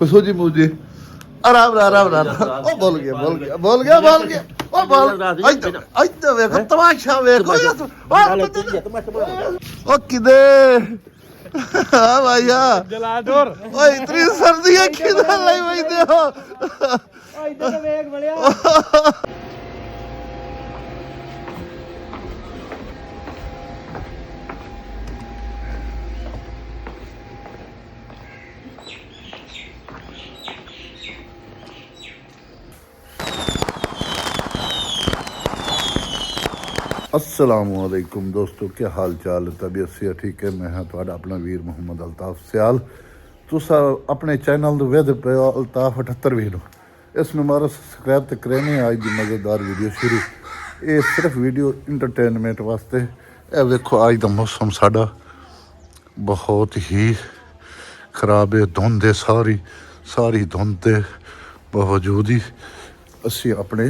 ਕੋਈ ਸੋਝੀ ਮੂਝੀ ਆਰਾਮ ਨਾਲ ਉਹ ਬੋਲ ਗਿਆ ਉਹ ਬੋਲ ਇੱਧਰ ਵੇਖ ਤਮਾਸ਼ਾ ਵੇਖ ਉਹ ਕਿਦੇ ਆ ਭਾਈਆ ਜਲਾਡੋਰ ਓਏ ਇਤਨੀ ਸਰਦੀ ਹੈ ਕਿਦਾਂ ਲਈ ਵਈਦੇ ਹੋ ਓ ਇੱਧਰ ਵੇਖ ਬਲਿਆ अस्सलामुअलैकुम दोस्तों, क्या हाल चाल है? तबीयत से ठीक है? मैं हाँ तुहाडा अपना वीर मुहम्मद अल्ताफ सियाल। तुसा अपने चैनल दे वेद पे अल्ताफ 78 वीर इसमें हमारा सब्सक्राइब तो करें। आज की मज़ेदार वीडियो शुरू। ये सिर्फ वीडियो इंटरटेनमेंट वास्ते। ए देखो आज का मौसम साडा बहुत ही खराब है। धुंध है, सारी धुंध के बावजूद ही असी अपने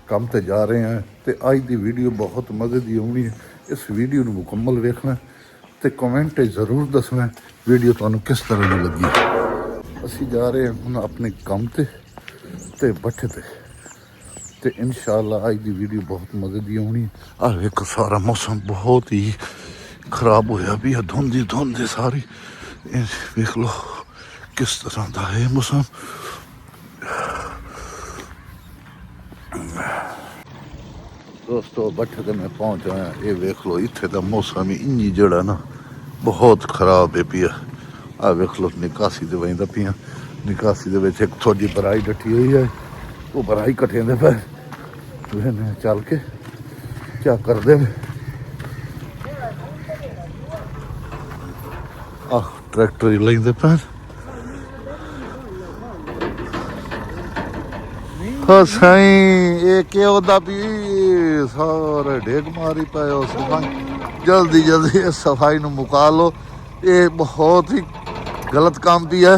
ਕੰਮ ਤੇ ਜਾ ਰਹੇ ਹਾਂ ਤੇ ਅੱਜ ਦੀ ਵੀਡੀਓ ਬਹੁਤ ਮਜ਼ੇ ਦੀ ਆਉਣੀ ਹੈ। ਇਸ ਵੀਡੀਓ ਨੂੰ ਮੁਕੰਮਲ ਵੇਖਣਾ ਤੇ ਕਮੈਂਟ ਜ਼ਰੂਰ ਦੱਸਣਾ ਵੀਡੀਓ ਤੁਹਾਨੂੰ ਕਿਸ ਤਰ੍ਹਾਂ ਦੀ ਲੱਗੀ। ਅਸੀਂ ਜਾ ਰਹੇ ਹਾਂ ਹੁਣ ਆਪਣੇ ਕੰਮ ਤੇ ਬੱਠੇ ਤੇ ਇਨਸ਼ਾਅੱਲਾ ਅੱਜ ਦੀ ਵੀਡੀਓ ਬਹੁਤ ਮਜ਼ੇ ਦੀ ਆਉਣੀ ਹੈ। ਆਹ ਵੇਖੋ ਸਾਰਾ ਮੌਸਮ ਬਹੁਤ ਹੀ ਖਰਾਬ ਹੋਇਆ ਵੀ ਹੈ। ਧੁੰਦ ਸਾਰੀ ਵੇਖ ਲਓ ਕਿਸ ਤਰ੍ਹਾਂ ਦਾ ਹੈ ਮੌਸਮ। दोस्तों बट्ठे ते मैं पहुंच आया। ये वेख लो इत्थे दा मौसम ही इंजी जड़ा ना बहुत खराब है पिया। आ वेख लो निकासी दे वहीं पिया। निकासी दे विच एक थोड़ी बराई डटी हुई है। वो बराई कटे दे पे चल के क्या कर दे। ट्रैक्टर ही लेंदे पे साई ये क्या होता भी सारे डेग मारी पाए। सफाई जल्दी सफाई नू मुका लो। ये बहुत ही गलत काम भी है।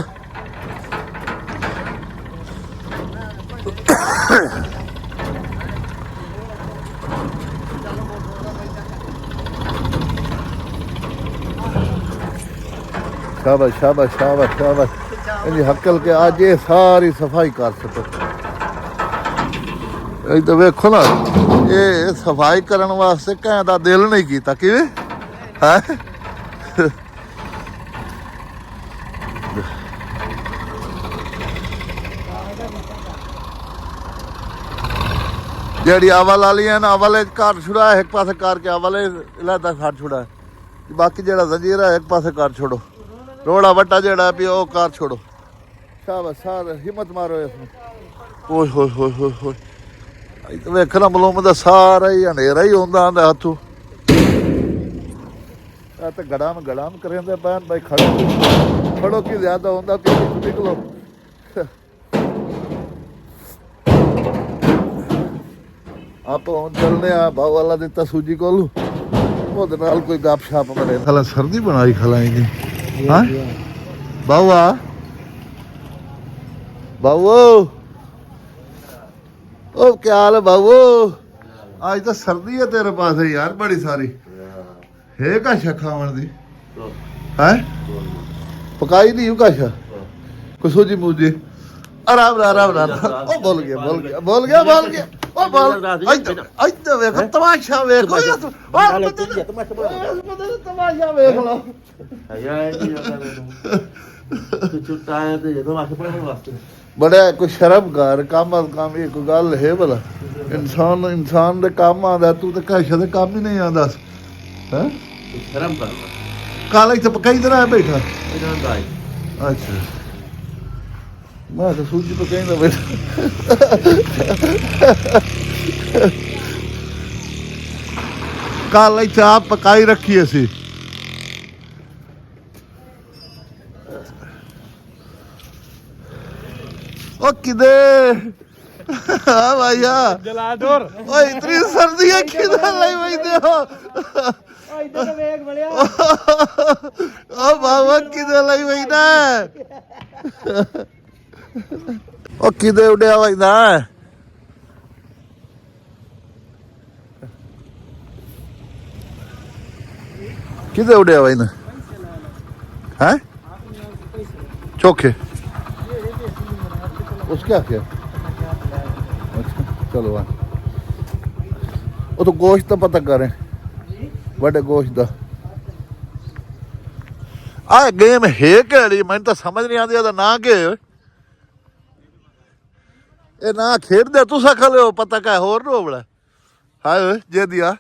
शाबाश हकल के आज ये सारी सफाई कर सको। इधर वेखो ना ये सफाई करने वास्ते कह दा दिल नहीं किया कि है। जी अवल वाली है ना अवल घर छुड़ा एक पास करके अवल इलादा घर छुड़ा है। बाकी जरा जंजीरा एक पास कर छोड़ो। रोड़ा वट्टा जड़ा भी वो कार छोड़ो। शाबाश सारे हिम्मत मारो इसमें। ओए वेखना मलूम का सारा ही अंधेरा ही होंदा आंदा हाथों। तो गड़ाम करेंदे पैन भाई खड़ो की ज्यादा होंदा कि निकलो। आप चलने भाव वाला दिता सूजी कोलू ओदे नाल कोई गप शप मारे खला सर्दी बनाई खलाएंगे। हाँ बाबू ओ क्या हाल है बाबू? आज तो सर्दी है तेरे पास है यार बड़ी सारी है। काशा खावन दी है पकाई नहीं हूँ काशा कोई सूजी मूझी आराम ओ बोल गया ओ बोल इधर वेख तमाशा वेख तमाशा वेख लो। बड़ा कोई शर्म कर काम ये कोई गल है भला। इंसान दे काम आंदा तू तो काशा दे काम ही नहीं आंदा। हैं शर्म कर काला इत्थे पकाई तरह है बैठा। अच्छा मैं तो सूजी पकाई बैठा। काला इत्थे आप पकाई रखी असी। ओ किदे हाँ भैया जलाडोर ओ इतनी सर्दी है किधर लाई वईदे हो ਓ ਇੱਧਰ ਵੇਖ ਬਲਿਆ ओ बाबा किधर लाई वईदा ओ किदे उड़िया वईदा किदे उड़िया वईदा हैं चोखे उसके क्या अच्छा चलो आ वो तो गोश्त का पता करें बड़े गोश्त का आ गेम है केड़ी मैं तो समझ नहीं आती ਉਹਦਾ ਨਾਂ ਕੀ ਹੈ ਇਹ ਨਾ ਖੇਡਦੇ ਤੁਸੀਂ ਖਲੇ ਹੋ ਪਤਾ ਕਾ ਹੋਰ ਰੋਬੜਾ ਹਾਏ ਓਏ ਜੇ ਦਿਆ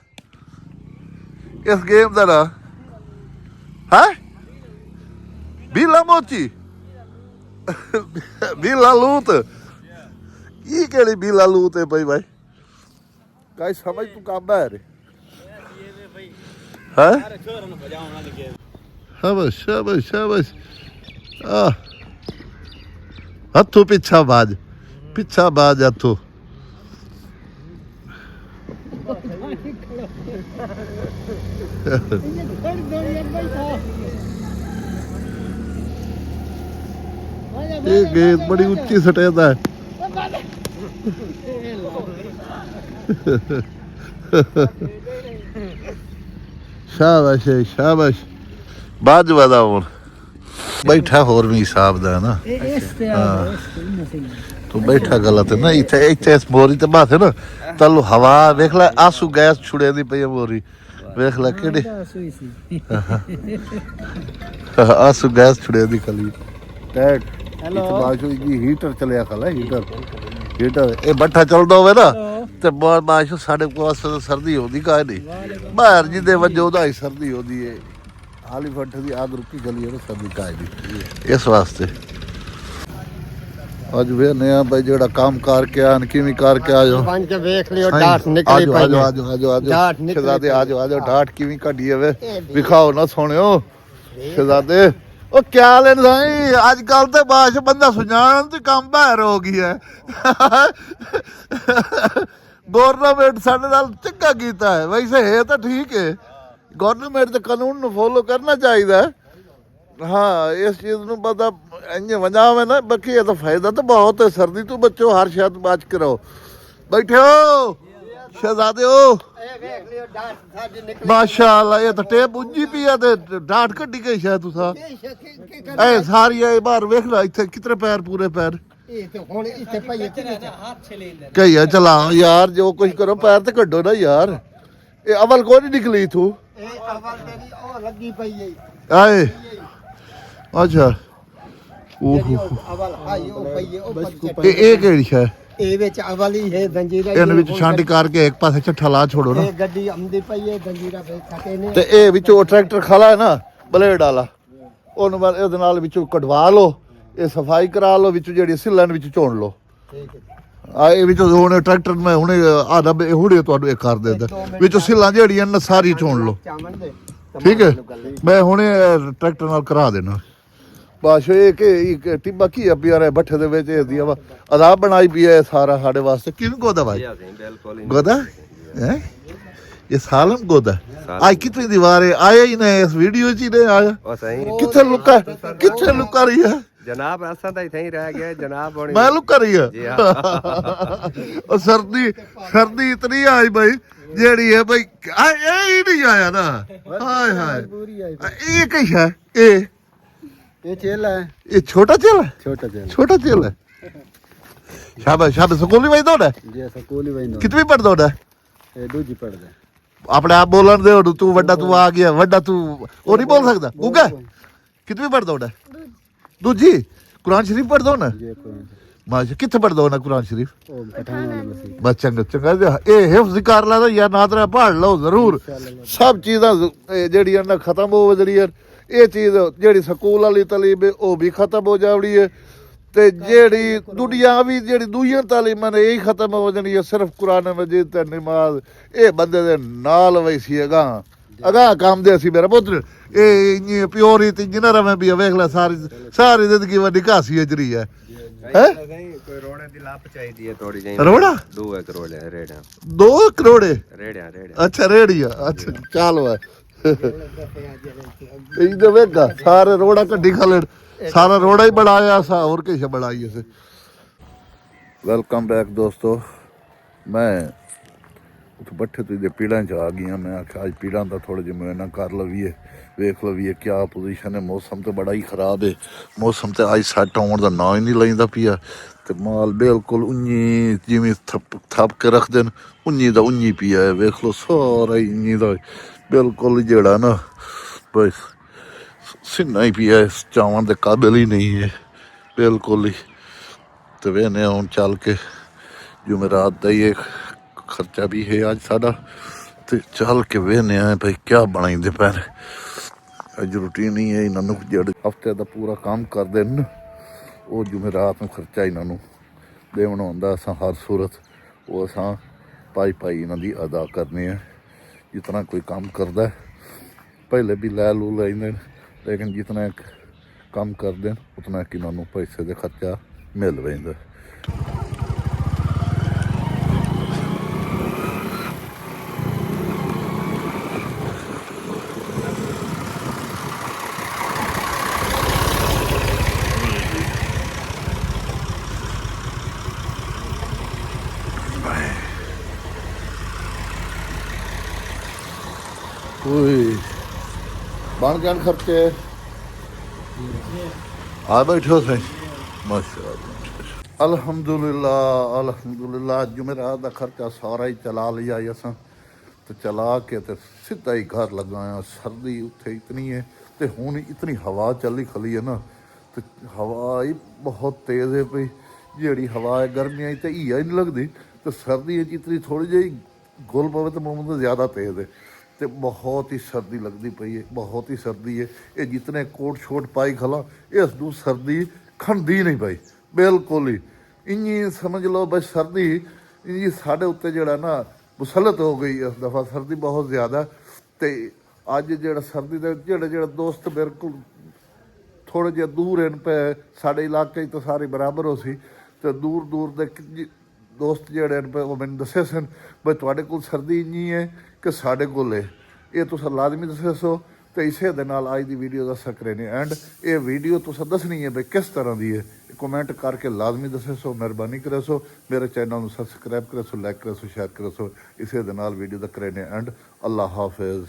ਇਸ ਗੇਮ ਦਾ ਨਾਂ ਹੈ ਬੀਲਾ ਮੋਚੀ ਬੀਲਾ ਲੂਤ ਇਹ ਕਿਹੜੀ ਬੀਲਾ ਲੂਤ ਹੈ ਭਾਈ ਕਾਈ ਸਮਝ ਤੂੰ ਕੰਮ ਹੈ ਰੇ ਹੈ शाबाश शाबाश शाबाश हथों पीछा बाज हथों ये गेंद बड़ी ऊंची सटेदा है शाबाश शाबाश ਬਾਅਦ ਵਾਦਾ ਹੁਣ ਬੈਠਾ ਹੋਰ ਵੀ ਹਿਸਾਬ ਦਾ ਨਾ ਤੂੰ ਬੈਠਾ ਗਲਤ ਨਾ ਇੱਥੇ ਇਸ ਮੋਰੀ ਤੇ ਬਾਤ ਹੈ ਨਾ ਤੈਨੂੰ ਹਵਾ ਵੇਖ ਲੈ ਆਸੂ ਗੈਸ ਛੁੜੇ ਦੀ ਪਈ ਮੋਰੀ ਵੇਖ ਲੈ ਕਿਹੜੇ ਆਸੂ ਗੈਸ ਛੁੜੇ ਦੀ ਖਲੀ ਟੈਟ ਹੈਲੋ ਬਾਸ਼ੂ ਜੀ ਹੀਟਰ ਚਲਿਆ ਖਲਾ ਹੀਟਰ ਇਹ ਬੱਠਾ ਚੱਲਦਾ ਹੋਵੇ ਨਾ ਤੇ ਬਹੁਤ ਬਾਸ਼ੂ ਸਾਡੇ ਕੋਲ ਸਰਦੀ ਹੁੰਦੀ ਕਾਹ ਨਹੀਂ ਬਾਹਰ ਜਿਹਦੇ ਵਜੋਂ ਉਹਦਾ ਹੀ ਸਰਦੀ ਹੁੰਦੀ ਹੈ ਹਾਲੀ ਫੱਟ ਦੀ ਆਗ ਰੁਕੀ ਗਲੀ ਹੈ ਨਾ ਸਰਦੀ ਕਾਹ ਦੀ ਇਸ ਵਾਸਤੇ ਅੱਜ ਵੇ ਨਿਆ ਭਾਈ ਜਿਹੜਾ ਕੰਮ ਕਰਕੇ ਆਣ ਕਿਵੇਂ ਕਰਕੇ ਆਜੋ ਪੰਜ ਕੇ ਵੇਖ ਲਿਓ ਡਾਟ ਨਿਕਲੀ ਪਈ ਆਜੋ ਸ਼ਹਜ਼ਾਦੇ ਆਜੋ ਡਾਟ ਕਿਵੇਂ ਕੱਢੀ ਵੇ ਵਿਖਾਓ ਨਾ ਸੋਹਣਿਓ ਸ਼ਹਜ਼ਾਦੇ ਉਹ ਕਿਆ ਲੈਣ ਸਾਈ ਅੱਜ ਕੱਲ ਤੇ ਬਾਸ਼ ਬੰਦਾ ਸੁਣਾਉਣ ਤੇ ਕੰਮ ਬਾਹਰ ਹੋ ਗਈ ਹੈ ਗਵਰਨਮੈਂਟ ਸਾਡੇ ਨਾਲ ਚੰਗਾ ਕੀਤਾ ਹੈ ਵੈਸੇ ਹੈ ਤਾਂ ਠੀਕ ਹੈ ਗਵਰਨਮੈਂਟ ਦੇ ਕਾਨੂੰਨ ਨੂੰ ਫੋਲੋ ਕਰਨਾ ਚਾਹੀਦਾ ਹਾਂ ਇਸ ਚੀਜ਼ ਨੂੰ ਪਤਾ ਇੰਨੇ ਵਜ੍ਹਾ ਹੋਵੇ ਨਾ ਬਾਕੀ ਇਹ ਤਾਂ ਫਾਇਦਾ ਤਾਂ ਬਹੁਤ ਹੈ ਸਰਦੀ ਤੋਂ ਬੱਚੋ ਹਰ ਸ਼ਾਇਦ ਬਾਚ ਕਰੋ ਬੈਠੋ ਸ਼ਹਜ਼ਾਦਿਓ ਇਹ ਵੇਖ ਲਿਓ ਡਾਟ ਸਾਡੀ ਨਿਕਲੀ ਮਾਸ਼ਾਅੱਲਾ ਇਹ ਤਾਂ ਟੇਪ ਉੱਜੀ ਪਈ ਆ ਤੇ ਡਾਟ ਕੱਢੀ ਗਈ ਸ਼ਾਇਦ ਤੁਸੀਂ ਇਹ ਸਾਰੀ ਇਹ ਬਾਹਰ ਵੇਖ ਲੈ ਇੱਥੇ ਕਿਤਨੇ ਪੈਰ ਪੂਰੇ ਪੈਰ ਇਹ ਤੇ ਹੁਣ ਇੱਥੇ ਪਈ ਕਿਤੇ ਹੱਥ ਛੇ ਲੈਂਦੇ ਕਈਆ ਚਲਾਓ ਯਾਰ ਜੋ ਕੁਝ ਕਰੋ ਪੈਰ ਤੇ ਕੱਢੋ ਨਾ ਯਾਰ ਇਹ ਅਵਲ ਕੋਈ ਨਹੀਂ ਨਿਕਲੀ ਤੂੰ ਇਹ ਅਵਲ ਤੇਰੀ ਉਹ ਲੱਗੀ ਪਈ ਹੈ ਆਏ ਅੱਛਾ ਓਹ ਅਵਲ ਆਈ ਉਹ ਪਈ ਹੈ ਉਹ ਇਹ ਕਿਹੜੀ ਹੈ ਇਹ ਵਿੱਚ ਅਵਲ ਹੀ ਹੈ ਦੰਜੀਰਾ ਇਹਨਾਂ ਵਿੱਚ ਛਾਂਟੀ ਕਰਕੇ ਇੱਕ ਪਾਸੇ ਛੱਠਾ ਲਾ ਛੋੜੋ ਨਾ ਇਹ ਗੱਡੀ ਆਉਂਦੀ ਪਈ ਹੈ ਦੰਜੀਰਾ ਵੇ ਕੱਟੇ ਨੇ ਤੇ ਇਹ ਵਿੱਚੋਂ ਟਰੈਕਟਰ ਖਲਾ ਹੈ ਨਾ ਬਲੇਡ ਵਾਲਾ ਉਹਨੂੰ ਬਾਅਦ ਇਹਦੇ ਨਾਲ ਵਿੱਚੋਂ ਕਢਵਾ ਲਓ ਇਹ ਸਫਾਈ ਕਰਾ ਲਓ ਵਿੱਚੋਂ ਜਿਹੜੀ ਸਿੱਲਣ ਵਿੱਚ ਝੋਣ ਲਓ ਠੀਕ ਹੈ ਆ ਇਹ ਵਿੱਚੋਂ ਹੁਣ ਟਰੈਕਟਰ ਮੈਂ ਹੁਣੇ ਆ ਡੱਬੇ ਹੁਣੇ ਤੁਹਾਨੂੰ ਇਹ ਕਰ ਦਿੰਦਾ ਵਿੱਚੋਂ ਸਿੱਲਾਂ ਜਿਹੜੀਆਂ ਨਾ ਸਾਰੀ ਝੋਣ ਲਓ ਚਾਮਣ ਦੇ ਠੀਕ ਹੈ ਮੈਂ ਹੁਣੇ ਟਰੈਕਟਰ ਨਾਲ ਕਰਾ ਦੇਣਾ ਬਸ ਇਹ ਕਿ ਟਿੱਬਾ ਕੀ ਆ ਪਿਆਰੇ ਬੱਠੇ ਦੇ ਵਿੱਚ ਇਹਦੀ ਆਦਾਬ ਬਣਾਈ ਪਈ ਹੈ ਸਾਰਾ ਸਾਡੇ ਵਾਸਤੇ ਕਿਹਨੂੰ ਗੋਦਾ ਭਾਈ ਗੋਦਾ ਹੈ ਇਹ ਸਾਲਮ ਗੋਦਾ ਆਈ ਕਿਤਨੀ ਦੀਵਾਰੇ ਆਇਆ ਹੀ ਨਾ ਇਸ ਵੀਡੀਓ ਚ ਹੀ ਨਹੀਂ ਆਇਆ ਕਿੱਥੇ ਲੁਕਾ ਰਹੀ ਹੈ ਜਨਾਬ ਅਸਾਂ ਤਾਂ ਇੱਥੇ ਹੀ ਰਹਿ ਗਏ ਜਨਾਬ ਹੋਣੀ ਮੈਂ ਲੁਕਾ ਰਹੀ ਹੈ ਉਹ ਸਰਦੀ ਇਤਨੀ ਆਈ ਭਾਈ ਜਿਹੜੀ ਹੈ ਭਾਈ ਇਹ ਹੀ ਨਹੀਂ ਆਇਆ ਨਾ ਹਾਏ ਹਾਏ ਇਹ ਕੀ ਹੈ ਇਹ ਚੇਲਾ ਹੈ ਇਹ ਛੋਟਾ ਚੇਲਾ ਹੈ शाबाश स्कूल ही दौड़ा जी स्कूल ही कितनी पढ़ दौड़ा दूजी पढ़दा अपने आप बोलन दे तू वड्डा तू आ गया वड्डा तू और नहीं बोल सकता गूगा कितनी पढ़ दौड़ा दूजी कुरान शरीफ पढ़ दो ना माशा कितने पढ़ दो ना कुरान शरीफ बस चंगा चंगा ये हिफ्ज कर ला यार ना तेरा पढ़ लो जरूर सब चीज़ां जेहड़ियां ना खत्म हो जड़ी ये चीज़ जेहड़ी स्कूल वाली तलीम है वो भी खत्म हो जावड़ी है ਤੇ ਜਿਹੜੀ ਦੁਨਿਆਵੀ ਜਿਹੜੀ ਦੂਜੀਆਂ ਤਾਲੀਮਾਂ ਨੇ ਇਹੀ ਖਤਮ ਹੋ ਜਾਣੀ ਹੈ ਸਿਰਫ ਕੁਰਾਨ ਮਜੀਦ ਤੇ ਨਮਾਜ਼ ਇਹ ਬੰਦੇ ਦੇ ਨਾਲ ਵੈਸੀ ਅਗਾ ਕੰਮ ਦੇ ਅਸੀਂ ਮੇਰਾ ਪੁੱਤਰ ਇਹ ਇੰਨੀ ਪਿਓਰੀ ਤੇ ਇੰਜੀਨੀਅਰ ਮੈਂ ਵੀ ਵੇਖ ਲੈ ਸਾਰੀ ਜ਼ਿੰਦਗੀ ਵੱਡੀ ਘਾਸੀ ਅਜਰੀ ਹੈ ਕੋਈ ਰੋੜੇ ਦੀ ਲੱਪ ਚਾਹੀਦੀ ਹੈ ਥੋੜੀ ਜਿਹੀ ਰੋੜਾ 2 ਕਰੋੜ ਰੇੜਿਆਂ 2 ਕਰੋੜੇ ਰੇੜਿਆਂ ਅੱਛਾ ਰੇੜੀਆ ਅੱਛਾ ਚੱਲ ਵਾ ਇਹ ਵੇਖਾ ਸਾਰੇ ਰੋੜਾ ਕੱਢੀ ਖਾ ਸਾਰਾ ਰੋੜਾ ਹੀ ਬਣਾਇਆ ਸਾ ਹੋਰ ਕੁਛ ਬਣਾਈ ਅਸੀਂ ਵੈਲਕਮ ਬੈਕ ਦੋਸਤੋ ਮੈਂ ਉੱਥੇ ਬੱਠੇ ਤੋਂ ਦੇ ਪੀੜਾਂ 'ਚ ਆ ਗਈਆਂ ਮੈਂ ਆਖਿਆ ਅੱਜ ਪੀੜਾਂ ਦਾ ਥੋੜ੍ਹਾ ਜਿਹਾ ਮੁਆਇਨਾ ਕਰ ਲਵੀਏ ਵੇਖ ਲਵੀਏ ਕਿਆ ਪੋਜੀਸ਼ਨ ਹੈ ਮੌਸਮ ਤਾਂ ਬੜਾ ਹੀ ਖਰਾਬ ਹੈ ਮੌਸਮ ਤੇ ਅੱਜ ਸੱਟ ਆਉਣ ਦਾ ਨਾਂ ਹੀ ਨਹੀਂ ਲੈਂਦਾ ਪਿਆ ਤੇ ਮਾਲ ਬਿਲਕੁਲ ਉੰਨੀ ਜਿਵੇਂ ਥੱਪ ਕੇ ਰੱਖਦੇ ਨੇ ਉੰਨੀ ਦਾ ਉੰਨੀ ਪਿਆ ਹੈ। ਵੇਖ ਲਓ ਸਾਰਾ ਹੀ ਉੰਨੀ ਦਾ ਬਿਲਕੁਲ ਜਿਹੜਾ ਨਾ ਬਸ ਸਿੰਨਾ ਹੀ ਪਿਆ ਹੈ, ਚਾਵਣ ਦੇ ਕਾਬਿਲ ਹੀ ਨਹੀਂ ਹੈ ਬਿਲਕੁਲ ਹੀ। ਤੇ ਵੇਖਦੇ ਹੁਣ ਚੱਲ ਕੇ ਜੁਮੇਰਾਤ ਦਾ ਹੀ ਇਹ ਖਰਚਾ ਵੀ ਹੈ ਅੱਜ ਸਾਡਾ, ਤੇ ਚੱਲ ਕੇ ਵੇਖਦੇ ਆ ਭਾਈ ਕਿਆ ਬਣਾਈਂਦੇ ਪਏ ਨੇ। ਅੱਜ ਰੂਟੀਨ ਹੀ ਹੈ ਇਹਨਾਂ ਨੂੰ, ਜਿਹੜੇ ਹਫਤੇ ਦਾ ਪੂਰਾ ਕੰਮ ਕਰਦੇ ਨੇ ਉਹ ਜੁਮੇਰਾਤ ਨੂੰ ਖਰਚਾ ਇਹਨਾਂ ਨੂੰ ਦੇਵਣਾ ਹੁੰਦਾ। ਅਸਾਂ ਹਰ ਸੂਰਤ ਉਹ ਅਸਾਂ ਪਾਈ ਇਹਨਾਂ ਦੀ ਅਦਾ ਕਰਨੀ ਹੈ। ਜਿਤਨਾ ਕੋਈ ਕੰਮ ਕਰਦਾ ਪਹਿਲੇ ਵੀ ਲੈ ਲੂ ਲੈਂਦੇ ਨੇ, ਲੇਕਿਨ ਜਿਤਨਾ ਕੰਮ ਕਰਦੇ ਨੇ ਉਤਨਾ ਕਿ ਇਹਨਾਂ ਨੂੰ ਪੈਸੇ ਦੇ ਖਰਚਾ ਮਿਲ ਪੈਂਦਾ। ਓਏ ਬਣ ਗਏ ਖਰਚੇ ਆ ਬੈਠੋ ਸਹੀ ਮਾਸ਼ਾਅੱਲਾ ਅਲਹਮਦੁਲਿਲਾ। ਜੁਮੇਰਾਤ ਦਾ ਖਰਚਾ ਸਾਰਾ ਹੀ ਚਲਾ ਲਿਆ ਅਸਾਂ, ਤੇ ਚਲਾ ਕੇ ਤੇ ਸਿੱਧਾ ਹੀ ਘਰ ਲਗਾਇਆ। ਸਰਦੀ ਉੱਥੇ ਇਤਨੀ ਹੈ ਤੇ ਹੁਣ ਇਤਨੀ ਹਵਾ ਚੱਲੀ ਖਲੀ ਹੈ ਨਾ, ਤੇ ਹਵਾ ਹੀ ਬਹੁਤ ਤੇਜ਼ ਹੈ ਪਈ। ਜਿਹੜੀ ਹਵਾ ਹੈ ਗਰਮੀਆਂ 'ਚ ਤਾਂ ਹੀ ਨਹੀਂ ਲੱਗਦੀ, ਤੇ ਸਰਦੀ 'ਚ ਇਤਨੀ ਥੋੜ੍ਹੀ ਜਿਹੀ ਗੁਲ ਪਵੇ ਤਾਂ ਮੂੰਹ ਜ਼ਿਆਦਾ ਤੇਜ਼ ਹੈ, ਤੇ ਬਹੁਤ ਹੀ ਸਰਦੀ ਲੱਗਦੀ ਪਈ ਹੈ, ਬਹੁਤ ਹੀ ਸਰਦੀ ਹੈ। ਇਹ ਜਿਤਨੇ ਕੋਟ ਸ਼ੋਟ ਪਾਈ ਖਲਾ ਇਸ ਨੂੰ ਸਰਦੀ ਖੰਦੀ ਨਹੀਂ ਪਈ ਬਿਲਕੁਲ ਹੀ। ਇੰਨੀ ਸਮਝ ਲਓ ਬਸ ਸਰਦੀ ਇੰਨੀ ਸਾਡੇ ਉੱਤੇ ਜਿਹੜਾ ਨਾ ਮੁਸਲਤ ਹੋ ਗਈ ਇਸ ਦਫਾ, ਸਰਦੀ ਬਹੁਤ ਜ਼ਿਆਦਾ। ਤੇ ਅੱਜ ਜਿਹੜਾ ਸਰਦੀ ਦੇ ਜਿਹੜੇ ਦੋਸਤ ਬਿਲਕੁਲ ਥੋੜ੍ਹੇ ਜਿਹੇ ਦੂਰ ਹਨ ਪਏ, ਸਾਡੇ ਇਲਾਕੇ 'ਚ ਤਾਂ ਸਾਰੇ ਬਰਾਬਰ ਹੋ ਸੀ, ਤੇ ਦੂਰ ਦੇ ਦੋਸਤ ਜਿਹੜੇ ਹਨ ਪਏ ਉਹ ਮੈਨੂੰ ਦੱਸੇ ਸਨ ਬਈ ਤੁਹਾਡੇ ਕੋਲ ਸਰਦੀ ਇੰਨੀ ਹੈ ਕਿ ਸਾਡੇ ਕੋਲ ਹੈ। ਇਹ ਤੁਸੀਂ ਲਾਜ਼ਮੀ ਦੱਸੇ ਸੋ, ਤੇ ਇਸੇ ਦੇ ਨਾਲ ਅੱਜ ਦੀ ਵੀਡੀਓ ਦੱਸ ਸਕਦੇ ਨੇ। ਐਂਡ ਇਹ ਵੀਡੀਓ ਤੁਸੀਂ ਦੱਸਣੀ ਹੈ ਬਈ ਕਿਸ ਤਰ੍ਹਾਂ ਦੀ ਹੈ, ਕਮੈਂਟ ਕਰਕੇ ਲਾਜ਼ਮੀ ਦੱਸੇ ਸੋ। ਮਿਹਰਬਾਨੀ ਕਰੇ ਸੋ ਮੇਰੇ ਚੈਨਲ ਨੂੰ ਸਬਸਕ੍ਰਾਈਬ ਕਰੇ ਸੋ, ਲਾਈਕ ਕਰੇ ਸੋ, ਸ਼ੇਅਰ ਕਰੇ ਸੋ। ਇਸੇ ਦੇ ਨਾਲ ਵੀਡੀਓ ਦਾ ਕਰੇ ਨੇ ਐਂਡ। ਅੱਲਾ ਹਾਫਿਜ਼।